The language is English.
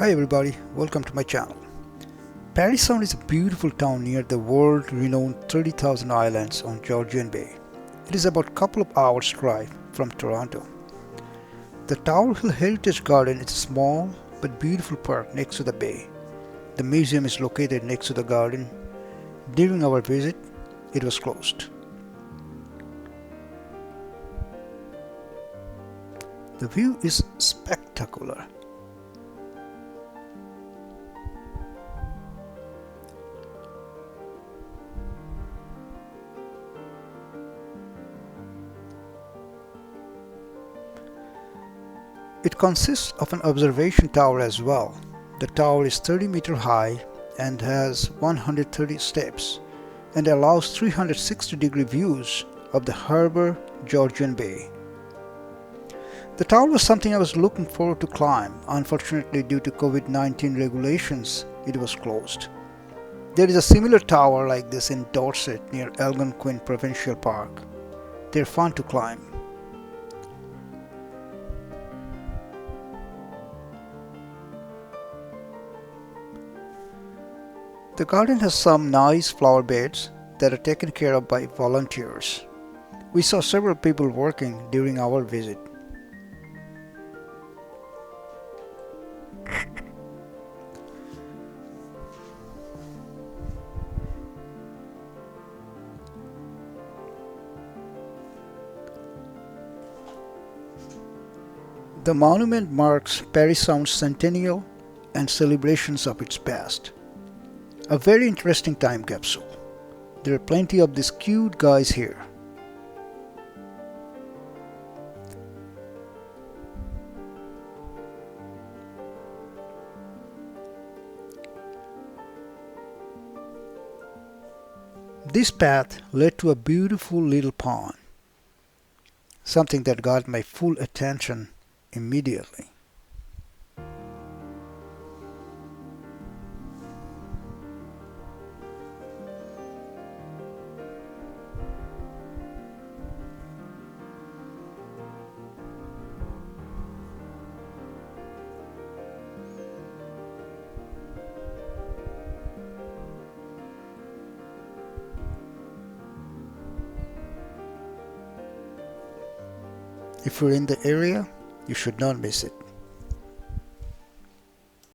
Hi everybody, welcome to my channel. Parry Sound is a beautiful town near the world-renowned 30,000 Islands on Georgian Bay. It is about a couple of hours drive from Toronto. The Tower Hill Heritage Garden is a small but beautiful park next to the bay. The museum is located next to the garden. During our visit, it was closed. The view is spectacular. It consists of an observation tower as well. The tower is 30 meters high and has 130 steps and allows 360-degree views of the harbor Georgian Bay. The tower was something I was looking forward to climb. Unfortunately, due to COVID-19 regulations, it was closed. There is a similar tower like this in Dorset near Algonquin Provincial Park. They're fun to climb. The garden has some nice flower beds that are taken care of by volunteers. We saw several people working during our visit. The monument marks Parry Sound's centennial and celebrations of its past. A very interesting time capsule. There are plenty of these cute guys here. This path led to a beautiful little pond, something that got my full attention immediately. If you're in the area, you should not miss it.